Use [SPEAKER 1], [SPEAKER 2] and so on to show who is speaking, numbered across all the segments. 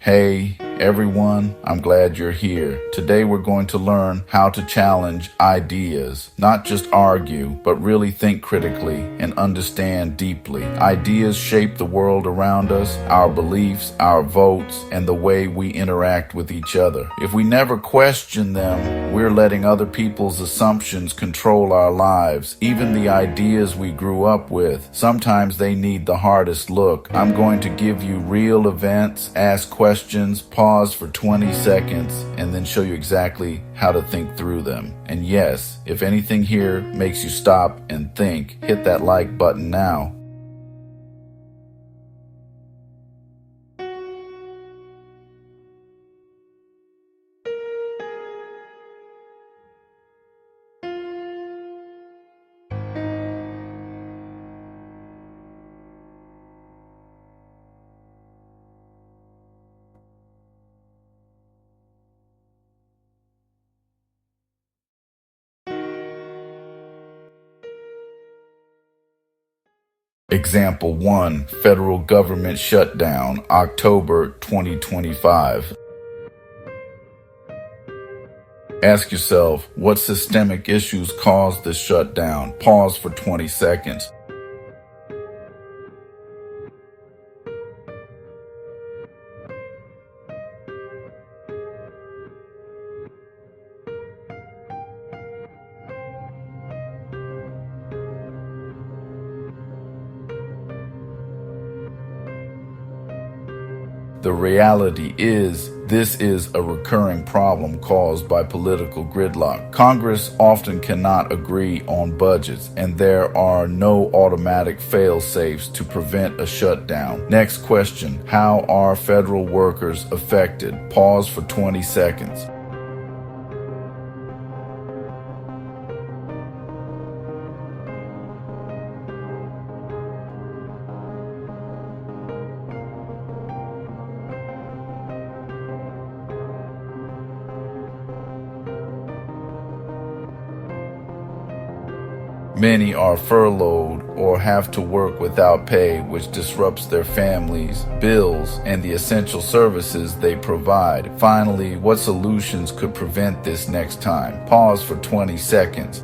[SPEAKER 1] Hey everyone, I'm glad you're here. Today we're going to learn how to challenge ideas, not just argue, but really think critically and understand deeply. Ideas shape the world around us, our beliefs, our votes, and the way we interact with each other. If we never question them, we're letting other people's assumptions control our lives, even the ideas we grew up with. Sometimes they need the hardest look. I'm going to give you real events, ask questions, pause for 20 seconds, and then show you exactly how to think through them. And yes, if anything here makes you stop and think, hit that like button now. Example 1, federal government shutdown, October 2025. Ask yourself, what systemic issues caused this shutdown? Pause for 20 seconds. The reality is, this is a recurring problem caused by political gridlock. Congress often cannot agree on budgets, and there are no automatic fail-safes to prevent a shutdown. Next question, how are federal workers affected? Pause for 20 seconds. Many are furloughed or have to work without pay, which disrupts their families, bills, and the essential services they provide. Finally, what solutions could prevent this next time? Pause for 20 seconds.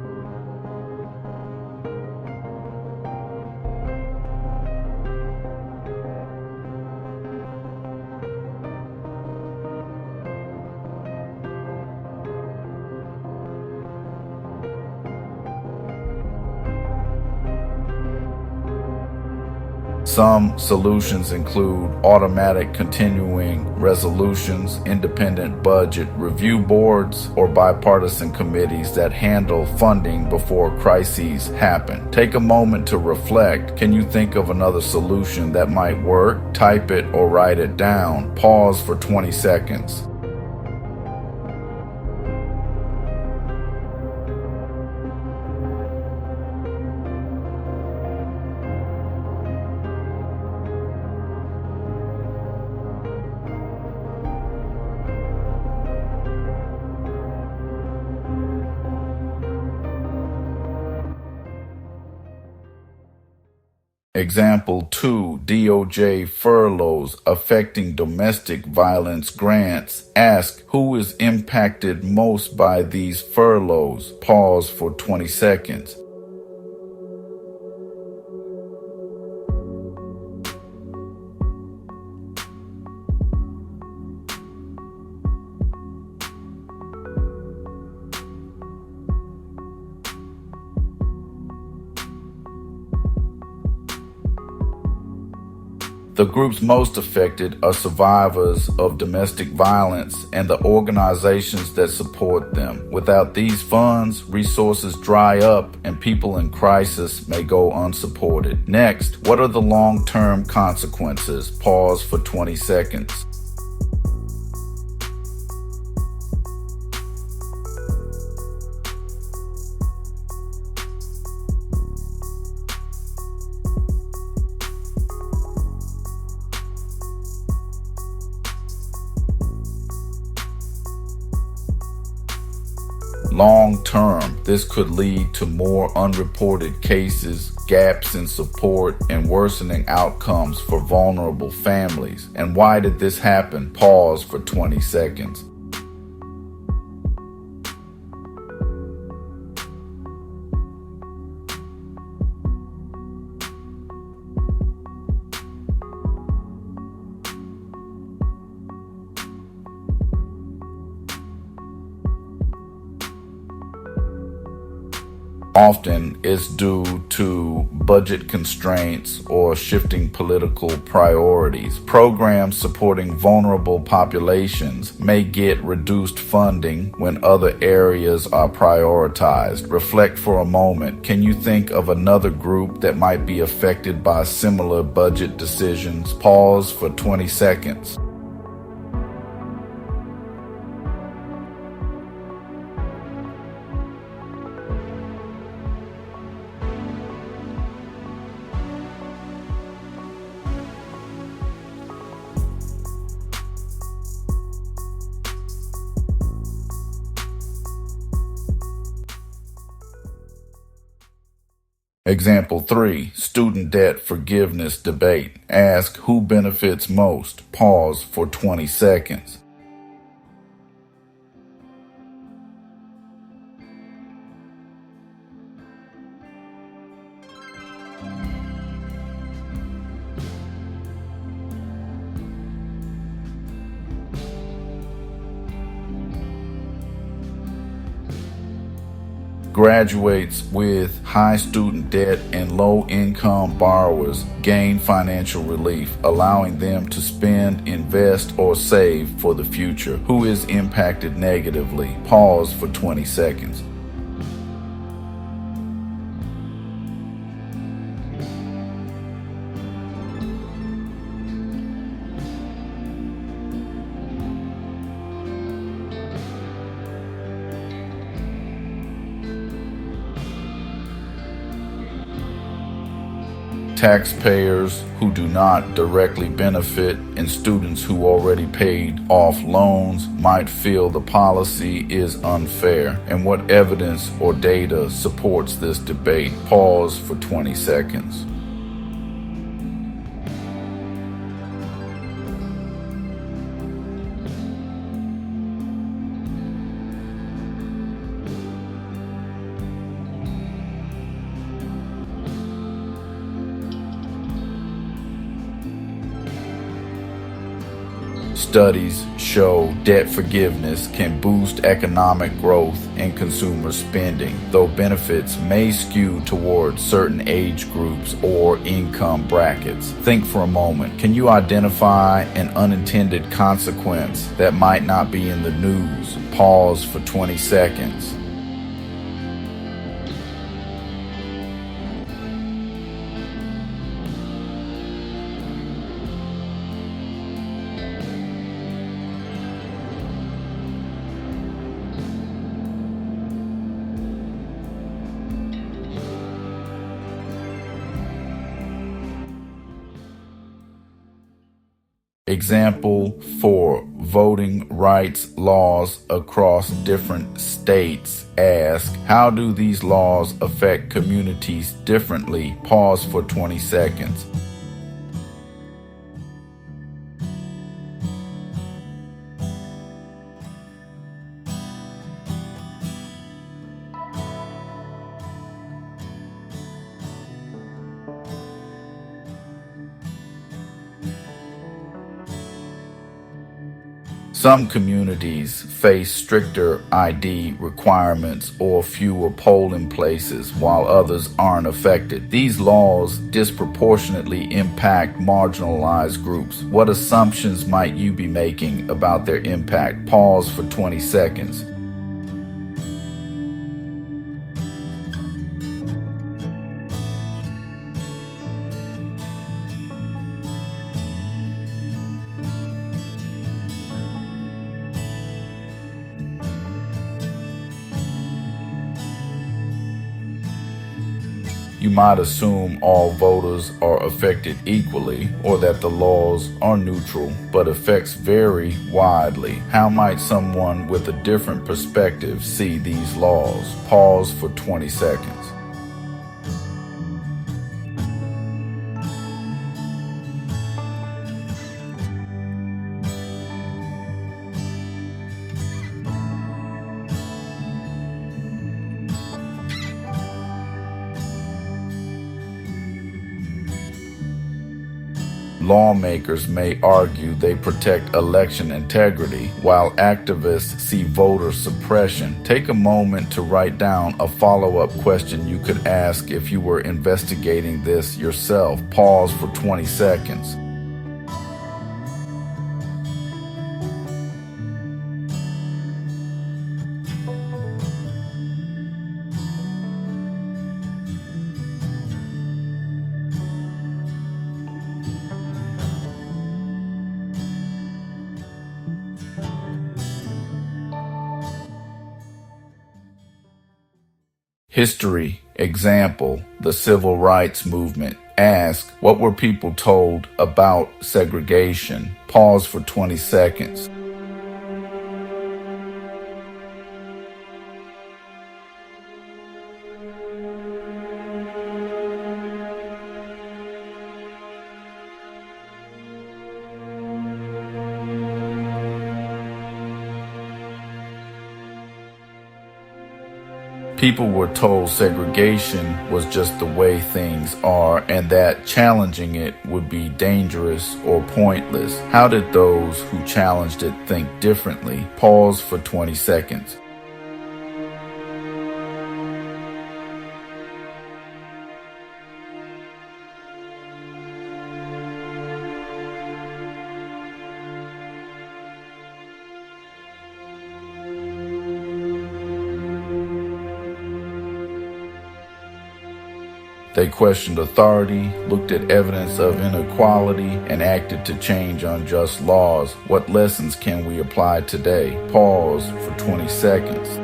[SPEAKER 1] Some solutions include automatic continuing resolutions, independent budget review boards, or bipartisan committees that handle funding before crises happen. Take a moment to reflect. Can you think of another solution that might work? Type it or write it down. Pause for 20 seconds. Example 2, DOJ furloughs affecting domestic violence grants. Ask, who is impacted most by these furloughs? Pause for 20 seconds. The groups most affected are survivors of domestic violence and the organizations that support them. Without these funds, resources dry up and people in crisis may go unsupported. Next, what are the long-term consequences? Pause for 20 seconds. Long term, this could lead to more unreported cases, gaps in support, and worsening outcomes for vulnerable families. And why did this happen? Pause for 20 seconds. Often it's due to budget constraints or shifting political priorities. Programs supporting vulnerable populations may get reduced funding when other areas are prioritized. Reflect for a moment. Can you think of another group that might be affected by similar budget decisions? Pause for 20 seconds. Example 3, student debt forgiveness debate. Ask who benefits most. Pause for 20 seconds. Graduates with high student debt and low-income borrowers gain financial relief, allowing them to spend, invest, or save for the future. Who is impacted negatively? Pause for 20 seconds. Taxpayers who do not directly benefit and students who already paid off loans might feel the policy is unfair. And what evidence or data supports this debate? Pause for 20 seconds. Studies show debt forgiveness can boost economic growth and consumer spending, though benefits may skew towards certain age groups or income brackets. Think for a moment. Can you identify an unintended consequence that might not be in the news? Pause for 20 seconds. Example 4, voting rights laws across different states. Ask, how do these laws affect communities differently? Pause for 20 seconds. Some communities face stricter ID requirements or fewer polling places, while others aren't affected. These laws disproportionately impact marginalized groups. What assumptions might you be making about their impact? Pause for 20 seconds. You might assume all voters are affected equally or that the laws are neutral, but effects vary widely. How might someone with a different perspective see these laws? Pause for 20 seconds. Lawmakers may argue they protect election integrity, while activists see voter suppression. Take a moment to write down a follow-up question you could ask if you were investigating this yourself. Pause for 20 seconds. History. Example, the Civil Rights Movement. Ask, what were people told about segregation? Pause for 20 seconds. People were told segregation was just the way things are and that challenging it would be dangerous or pointless. How did those who challenged it think differently? Pause for 20 seconds. They questioned authority, looked at evidence of inequality, and acted to change unjust laws. What lessons can we apply today? Pause for 20 seconds.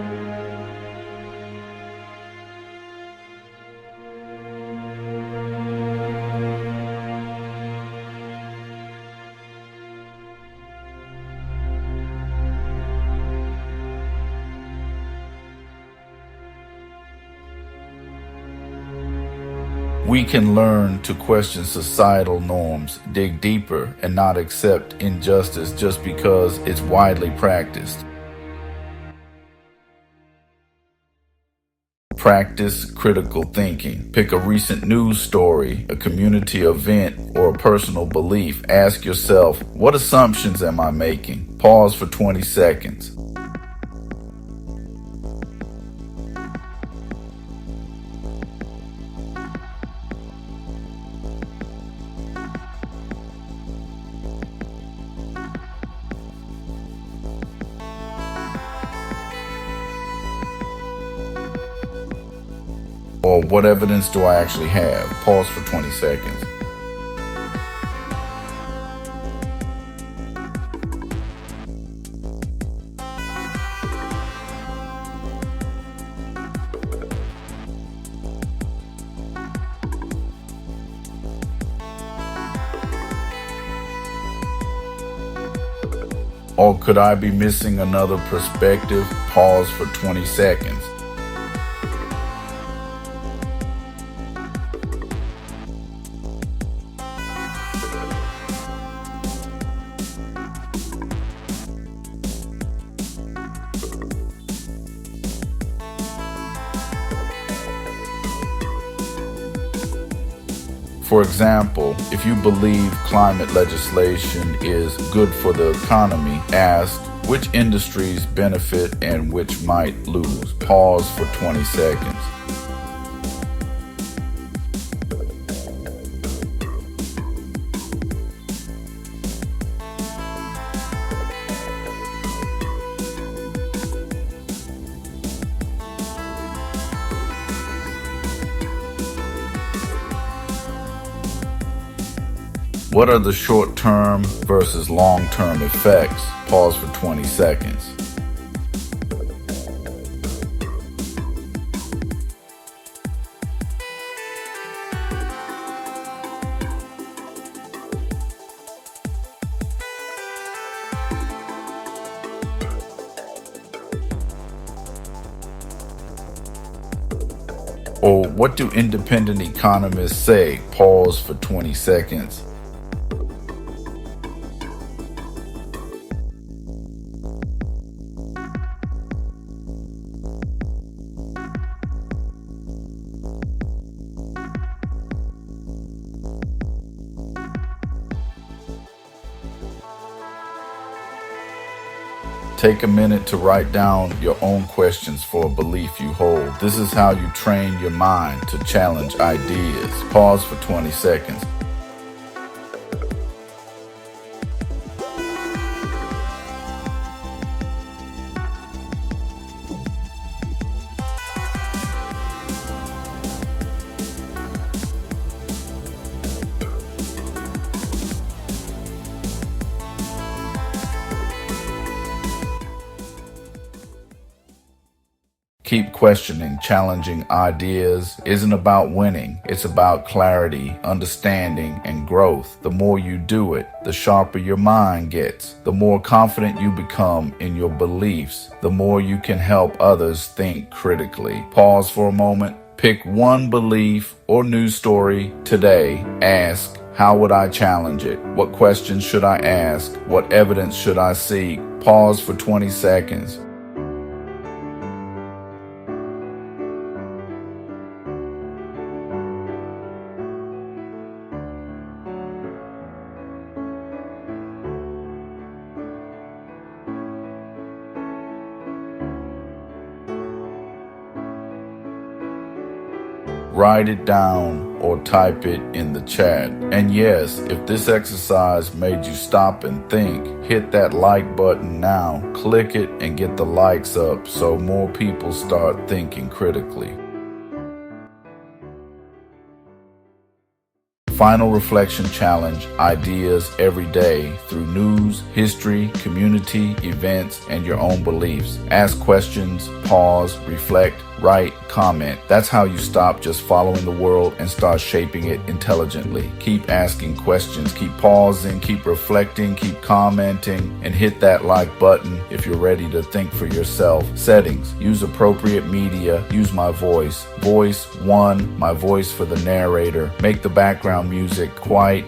[SPEAKER 1] We can learn to question societal norms, dig deeper, and not accept injustice just because it's widely practiced. Practice critical thinking. Pick a recent news story, a community event, or a personal belief. Ask yourself, what assumptions am I making? Pause for 20 seconds. Or what evidence do I actually have? Pause for 20 seconds. Or could I be missing another perspective? Pause for 20 seconds. For example, if you believe climate legislation is good for the economy, ask which industries benefit and which might lose. Pause for 20 seconds. What are the short-term versus long-term effects? Pause for 20 seconds. Or what do independent economists say? Pause for 20 seconds. Take a minute to write down your own questions for a belief you hold. This is how you train your mind to challenge ideas. Pause for 20 seconds. Keep questioning. Challenging ideas isn't about winning. It's about clarity, understanding, and growth. The more you do it, the sharper your mind gets. The more confident you become in your beliefs, the more you can help others think critically. Pause for a moment. Pick one belief or news story today. Ask, how would I challenge it? What questions should I ask? What evidence should I seek? Pause for 20 seconds. Write it down or type it in the chat. And yes, if this exercise made you stop and think, hit that like button now. Click it and get the likes up so more people start thinking critically. Final reflection challenge ideas every day through news, history, community, events, and your own beliefs. Ask questions, pause, reflect, write, comment. That's how you stop just following the world and start shaping it intelligently. Keep asking questions, keep pausing, keep reflecting, keep commenting, and hit that like button if you're ready to think for yourself. Settings: use appropriate media, use my voice. Voice 1, my voice for the narrator. Make the background music quite